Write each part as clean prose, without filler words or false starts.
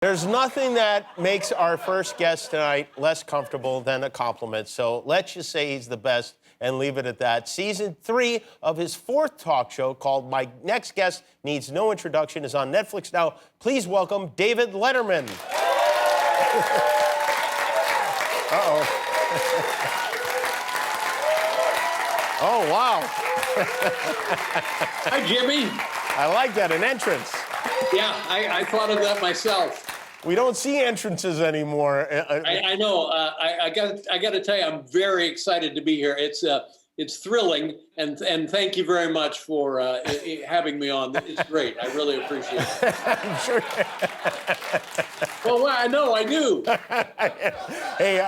There's nothing that makes our first guest tonight less comfortable than a compliment, so let's just say he's the best and leave it at that. Season 3 of his 4th talk show, called My Next Guest Needs No Introduction, is on Netflix now. Please welcome David Letterman. Uh-oh. Oh, wow. Hi, Jimmy. I like that, an entrance. Yeah, I thought of that myself. We don't see entrances anymore. I know. I got to tell you, I'm very excited to be here. It's thrilling, and thank you very much for having me on. It's great. I really appreciate it. I'm sure. Well, I know. I do. Hey,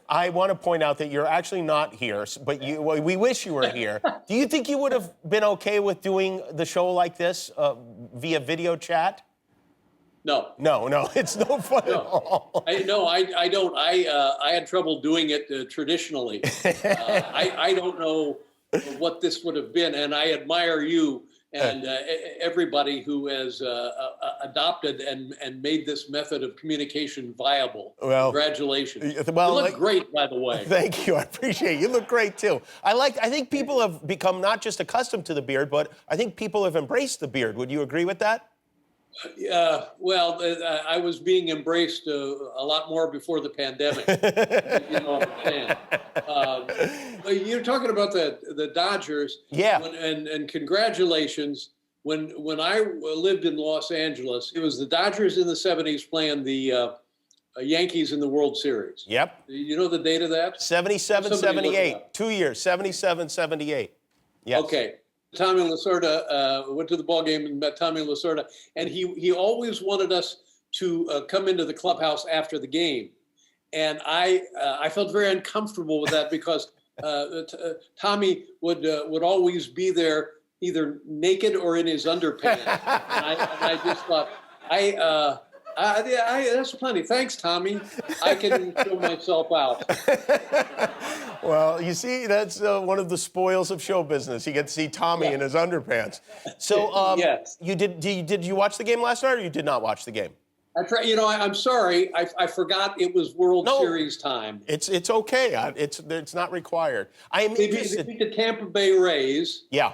I want to point out that you're actually not here, but we wish you were here. Do you think you would have been okay with doing the show like this via video chat? No. No, it's no fun at all. I don't. I had trouble doing it traditionally. I don't know what this would have been, and I admire you and everybody who has adopted and made this method of communication viable. Well, congratulations. Well, you look great, by the way. Thank you. I appreciate it. You look great, too. I think people have become not just accustomed to the beard, but I think people have embraced the beard. Would you agree with that? Well, I was being embraced a lot more before the pandemic. You know what I'm saying? You're talking about the Dodgers. Yeah. And congratulations. When I lived in Los Angeles, it was the Dodgers in the 70s playing the Yankees in the World Series. Yep. You know the date of that? 77, 78. 2 years, 77, 78. Yes. Okay. Tommy Lasorda went to the ball game and met Tommy Lasorda, and he always wanted us to come into the clubhouse after the game, and I felt very uncomfortable with that because Tommy would always be there either naked or in his underpants, and I just thought that's plenty. Thanks, Tommy. I can show myself out. Well, you see, that's one of the spoils of show business. You get to see Tommy in his underpants. So, yes. Did you watch the game last night, or you did not watch the game? I tried. You know, I'm sorry. I forgot it was World Series time. It's okay. It's not required. I am interested. They beat the Tampa Bay Rays. Yeah.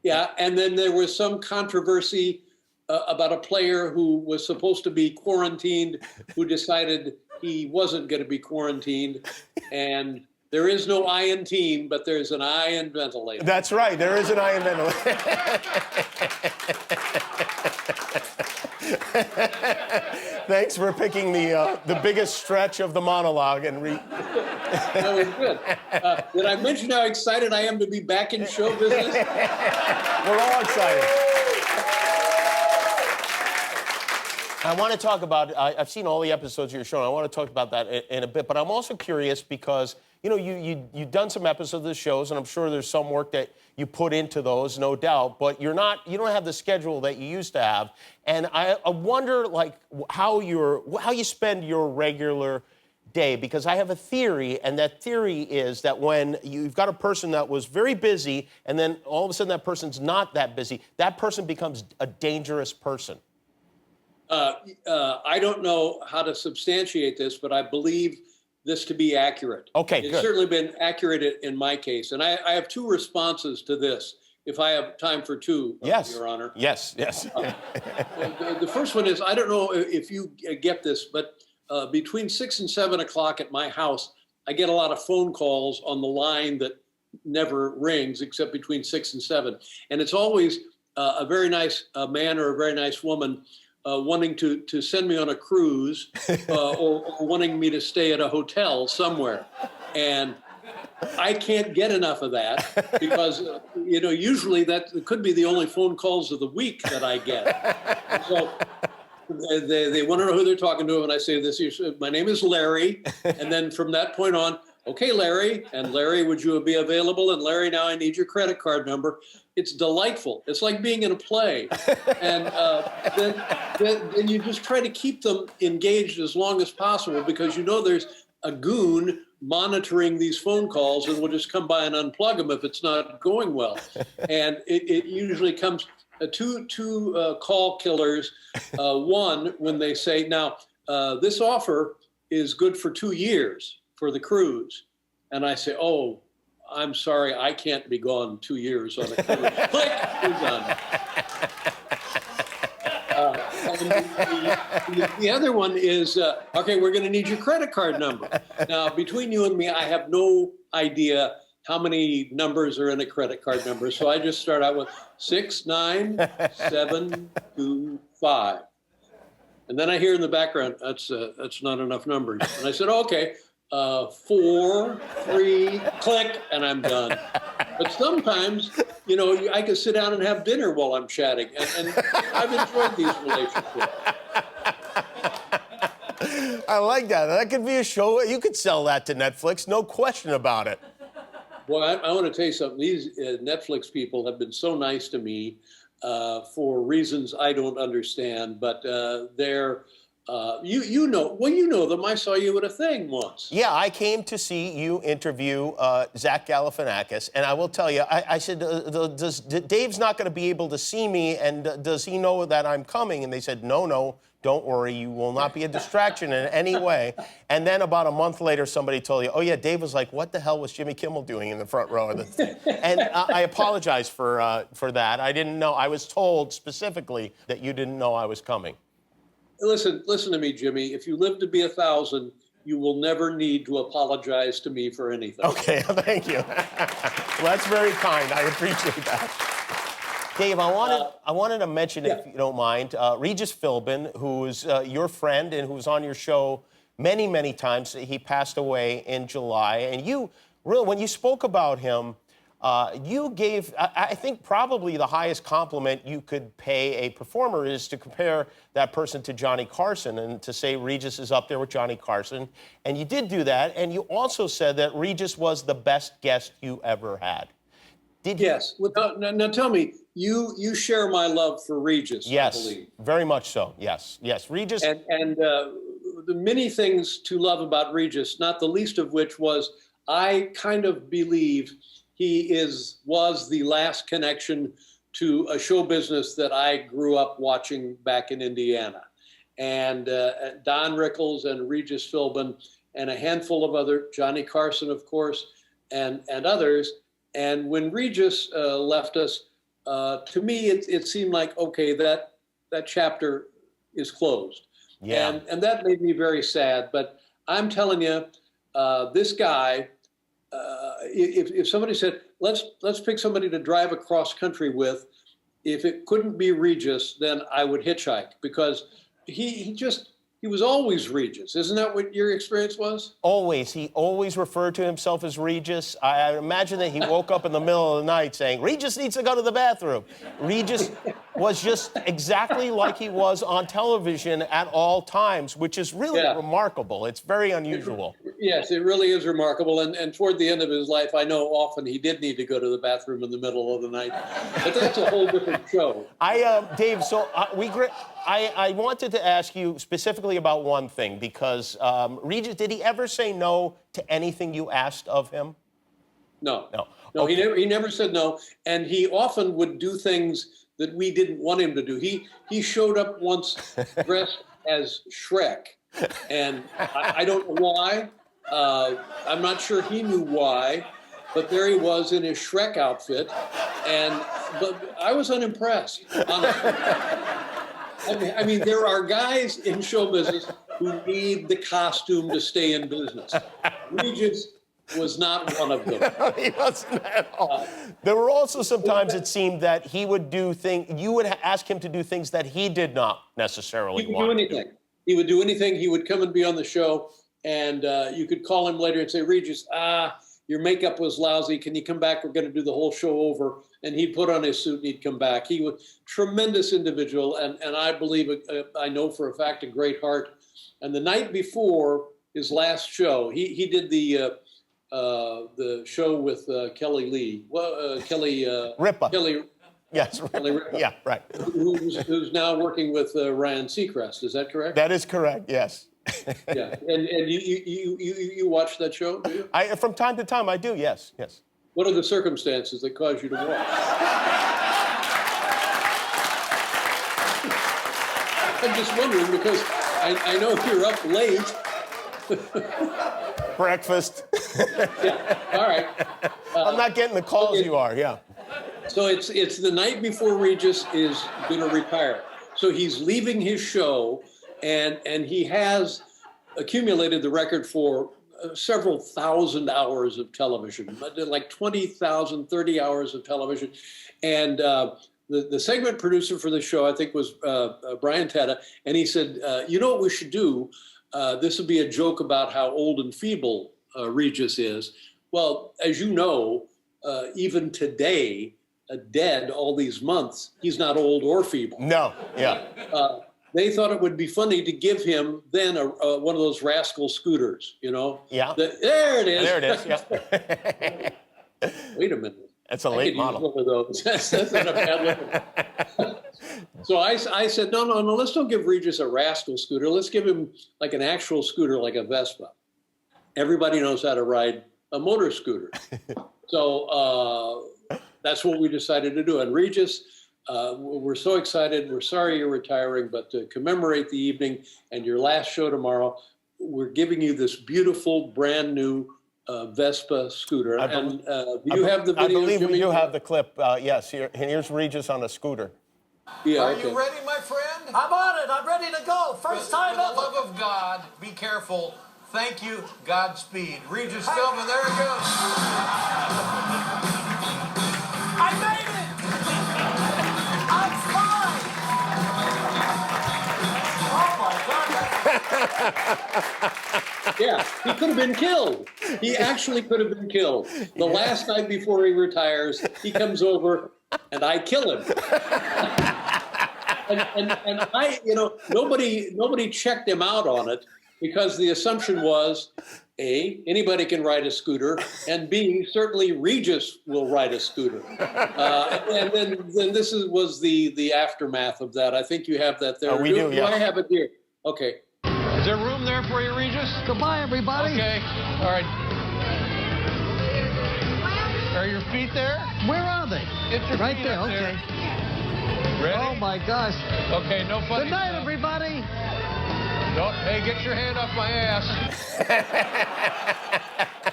Yeah, and then there was some controversy about a player who was supposed to be quarantined, who decided he wasn't going to be quarantined, and there is no I in team, but there's an I in ventilator. That's right. There is an I in ventilator. Thanks for picking the biggest stretch of the monologue and That was good. Did I mention how excited I am to be back in show business? We're all excited. I want to talk about, I've seen all the episodes of your show, and I want to talk about that in a bit, but I'm also curious because, you know, you've done some episodes of the shows, and I'm sure there's some work that you put into those, no doubt, but you don't have the schedule that you used to have, and I wonder, like, how you spend your regular day, because I have a theory, and that theory is that when you've got a person that was very busy, and then all of a sudden that person's not that busy, that person becomes a dangerous person. I don't know how to substantiate this, but I believe this to be accurate. Okay, It's good. certainly been accurate in my case. And I have two responses to this, if I have time for two, Yes. Your Honor. Yes. The first one is, I don't know if you get this, but between 6 and 7 o'clock at my house, I get a lot of phone calls on the line that never rings except between 6 and 7. And it's always a very nice man or a very nice woman wanting to send me on a cruise or wanting me to stay at a hotel somewhere. And I can't get enough of that because, usually that could be the only phone calls of the week that I get. So they want to know who they're talking to, and I say, my name is Larry. And then from that point on, okay, Larry, and Larry, would you be available? And Larry, now I need your credit card number. It's delightful. It's like being in a play. And then you just try to keep them engaged as long as possible because there's a goon monitoring these phone calls and will just come by and unplug them if it's not going well. And it usually comes two call killers. One, when they say, now, this offer is good for 2 years for the cruise. And I say, oh, I'm sorry, I can't be gone 2 years on a cruise. Click, we're done. The other one is, okay, we're going to need your credit card number. Now, between you and me, I have no idea how many numbers are in a credit card number. So I just start out with 69725. And then I hear in the background, that's not enough numbers. And I said, okay, 4, 3, click, and I'm done. But sometimes, you know, I can sit down and have dinner while I'm chatting, and I've enjoyed these relationships. I like that. That could be a show. You could sell that to Netflix, no question about it. Well, I want to tell you something. These Netflix people have been so nice to me for reasons I don't understand, but they're you know them. I saw you at a thing once. Yeah, I came to see you interview Zach Galifianakis, and I will tell you, I said, Dave's not going to be able to see me, and does he know that I'm coming? And they said, no, don't worry, you will not be a distraction in any way. And then about a month later, somebody told you, oh yeah, Dave was like, what the hell was Jimmy Kimmel doing in the front row of the thing? And I apologize for that. I didn't know. I was told specifically that you didn't know I was coming. Listen to me, Jimmy. If you live to be 1,000, you will never need to apologize to me for anything. Okay, thank you. Well, that's very kind. I appreciate that. Dave, I wanted to mention, if you don't mind, Regis Philbin, who is your friend and who was on your show many, many times. He passed away in July. And you, really, when you spoke about him, you gave, I think, probably the highest compliment you could pay a performer is to compare that person to Johnny Carson and to say Regis is up there with Johnny Carson. And you did do that. And you also said that Regis was the best guest you ever had. Did you? Yes. Well, now tell me, you share my love for Regis, yes, I believe. Very much so. Yes, Regis. And the many things to love about Regis, not the least of which was I kind of believe he was the last connection to a show business that I grew up watching back in Indiana. And Don Rickles and Regis Philbin and a handful of other, Johnny Carson, of course, and others. And when Regis left us, to me, it seemed like, okay, that chapter is closed. Yeah. And that made me very sad. But I'm telling you, this guy, if somebody said, let's pick somebody to drive across country with, if it couldn't be Regis, then I would hitchhike, because he was always Regis. Isn't that what your experience was? Always. He always referred to himself as Regis. I imagine that he woke up in the middle of the night saying, Regis needs to go to the bathroom. Regis was just exactly like he was on television at all times, which is really remarkable. It's very unusual. Yes, it really is remarkable. And toward the end of his life, I know often he did need to go to the bathroom in the middle of the night. But that's a whole different show. Dave, so I wanted to ask you specifically about one thing, because Regis, did he ever say no to anything you asked of him? No. Okay. He never said no, and he often would do things that we didn't want him to do. He showed up once dressed as Shrek, and I don't know why. I'm not sure he knew why, but there he was in his Shrek outfit, but I was unimpressed, honestly. I mean, there are guys in show business who need the costume to stay in business. Regis was not one of them. He wasn't at all. There were also sometimes it seemed that he would do things, you would ask him to do things that he did not necessarily want. He would do anything. He would do anything. He would come and be on the show, and you could call him later and say, Regis, your makeup was lousy. Can you come back? We're going to do the whole show over. And he'd put on his suit and he'd come back. He was a tremendous individual, and I believe, I know for a fact, a great heart. And the night before his last show, he did the show with Kelly Lee. Kelly Ripa. Kelly. Yes. Kelly Ripa. Yeah, right. Who's now working with Ryan Seacrest? Is that correct? That is correct. Yes. Yeah. And you watch that show? Do you? From time to time, I do. Yes. What are the circumstances that cause you to watch? I'm just wondering because I know you're up late. Breakfast. Yeah. All right. I'm not getting the calls you are. Yeah. So it's the night before Regis is going to retire. So he's leaving his show, and he has accumulated the record for several thousand hours of television, like 20,000, 30 hours of television. And the segment producer for the show, I think, was Brian Tetta, and he said, you know what we should do? This would be a joke about how old and feeble Regis is. Well, as you know, even today, dead all these months, he's not old or feeble. No, yeah. They thought it would be funny to give him then one of those rascal scooters, you know? Yeah. There it is. There it is, yeah. Wait a minute. That's a late model. Use one of those. That's not a bad look. So I said, no, let's don't give Regis a rascal scooter. Let's give him like an actual scooter, like a Vespa. Everybody knows how to ride a motor scooter. So that's what we decided to do. And Regis, we're so excited. We're sorry you're retiring, but to commemorate the evening and your last show tomorrow, we're giving you this beautiful, brand new Vespa scooter. And do you have the video? I believe Jimmy? we do have the clip. Yes, here's Regis on a scooter. Yeah, Are okay. you ready, my friend? I'm on it. I'm ready to go. First time For the ever. love of God, be careful. Thank you. Godspeed. Regis Philbin, there it goes. I made it. I'm fine. Oh, my God. Yeah, he could have been killed. He actually could have been killed. The last night before he retires, he comes over and I kill him. and I, nobody checked him out on it because the assumption was, A, anybody can ride a scooter, and B, certainly Regis will ride a scooter. And then this was the aftermath of that. I think you have that there. We do, yeah. I have it here. Okay. Is there room there for you, Regis? Goodbye, everybody. Okay. All right. Are your feet there? Where are they? Get your Right feet there, up okay. Ready? Oh, my gosh. Okay, no funny Good night, stuff. everybody. Don't, hey, get your hand off my ass.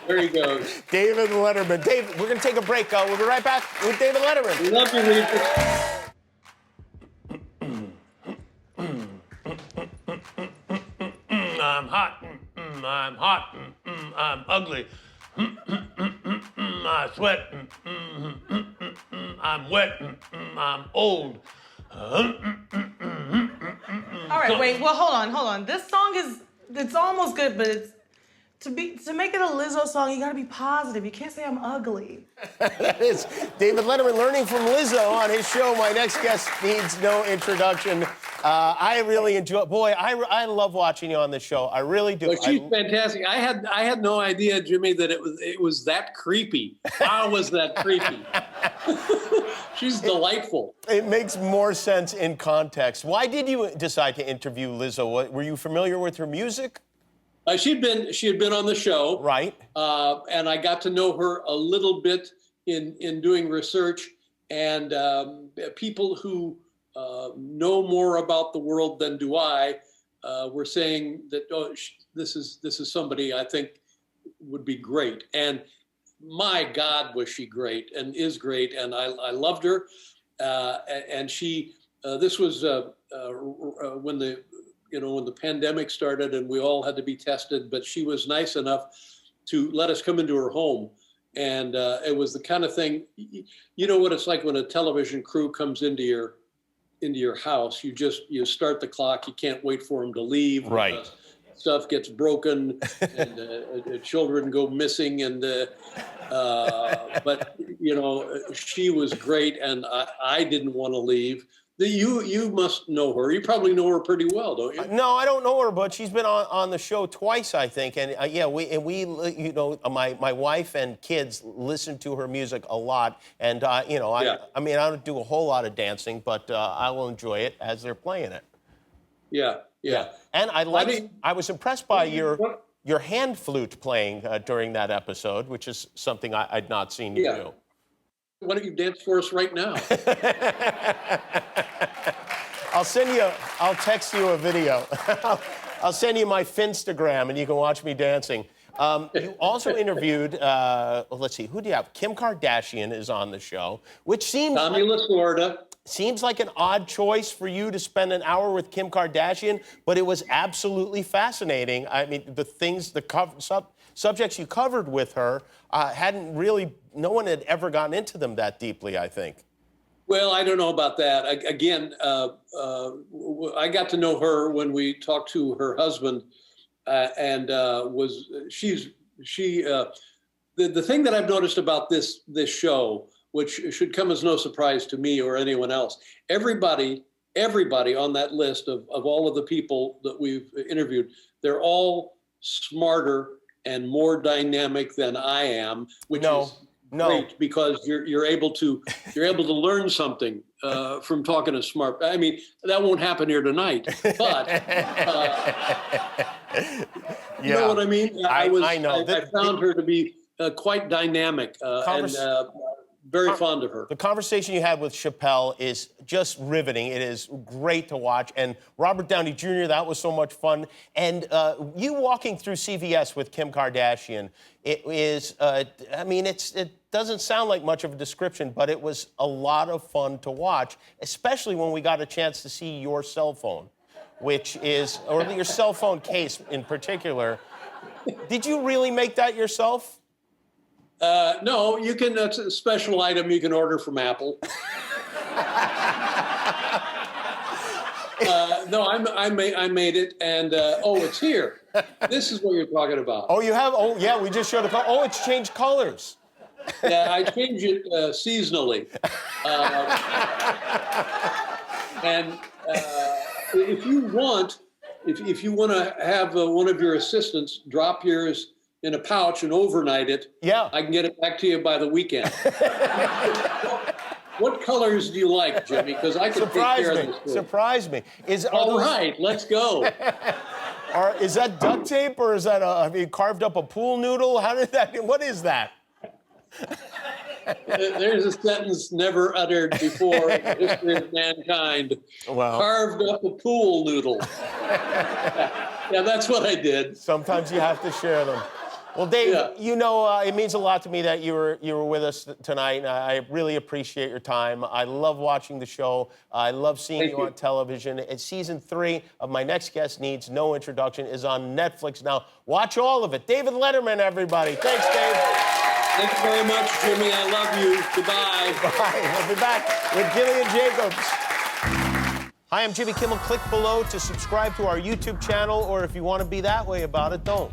There he goes. David Letterman. Dave, we're going to take a break. We'll be right back with David Letterman. We love you, Regis. I'm hot, I'm hot, I'm ugly, I sweat, I'm wet, I'm old. All right, wait. Well, hold on. This song it's almost good, but it's to make it a Lizzo song, you gotta be positive. You can't say I'm ugly. That is David Letterman learning from Lizzo on his show. My next guest needs no introduction. I really enjoy. Boy, I love watching you on this show. I really do. Well, she's fantastic. I had no idea, Jimmy, that it was that creepy. How was that creepy? She's delightful. It makes more sense in context. Why did you decide to interview Lizzo? Were you familiar with her music? She had been on the show, Right. and I got to know her a little bit in doing research. And people who know more about the world than do I were saying that this is somebody I think would be great. And my God, was she great and is great, and I loved her. And she this was when the pandemic started and we all had to be tested, but she was nice enough to let us come into her home. And it was the kind of thing, you know what it's like when a television crew comes into your house. You start the clock. You can't wait for them to leave. Right. Stuff gets broken and children go missing. And but she was great, and I didn't want to leave. You must know her. You probably know her pretty well, don't you? No, I don't know her, but she's been on the show twice, I think. And my wife and kids listen to her music a lot. And I don't do a whole lot of dancing, but I will enjoy it as they're playing it. Yeah. And I was impressed by your hand flute playing during that episode, which is something I'd not seen you do. Why don't you dance for us right now? I'll text you a video. I'll send you my Finstagram, and you can watch me dancing. You also interviewed, let's see, who do you have? Kim Kardashian is on the show, which seems Tommy Lasorda. Seems like an odd choice for you to spend an hour with Kim Kardashian, but it was absolutely fascinating. I mean, the subjects you covered with her no one had ever gotten into them that deeply, I think. Well, I don't know about that. Again, I got to know her when we talked to her husband, and the thing that I've noticed about this show, which should come as no surprise to me or anyone else, everybody on that list of all of the people that we've interviewed, they're all smarter and more dynamic than I am, which is great, because you're able to learn something from talking to smart. I mean, that won't happen here tonight, but you know what I mean. I know. I found her to be quite dynamic and very fond of her. The conversation you had with Chappelle is just riveting. It is great to watch. And Robert Downey Jr., that was so much fun. And you walking through CVS with Kim Kardashian, it is, it doesn't sound like much of a description, but it was a lot of fun to watch, especially when we got a chance to see your cell phone, or your cell phone case in particular. Did you really make that yourself? No, you can. That's a special item you can order from Apple. No, I made it, and it's here. This is what you're talking about. Oh, you have? Oh, yeah. We just showed the color. Oh, it's changed colors. Yeah, I change it seasonally. And if you want to have one of your assistants drop yours in a pouch and overnight it, I can get it back to you by the weekend. What colors do you like, Jimmy? Because I can take care of this. Surprise me. All right, let's go. Is that duct tape, or is that have you carved up a pool noodle? What is that? There's a sentence never uttered before in the history of mankind. Wow. Carved up a pool noodle. Yeah, that's what I did. Sometimes you have to share them. Well, Dave, it means a lot to me that you were with us tonight. I really appreciate your time. I love watching the show. I love seeing you on television. And season 3 of My Next Guest Needs No Introduction is on Netflix now. Watch all of it. David Letterman, everybody. Thanks, Dave. Thank you very much, Jimmy. I love you. Goodbye. Bye. We'll be back with Gillian Jacobs. Hi, I'm Jimmy Kimmel. Click below to subscribe to our YouTube channel, or if you want to be that way about it, don't.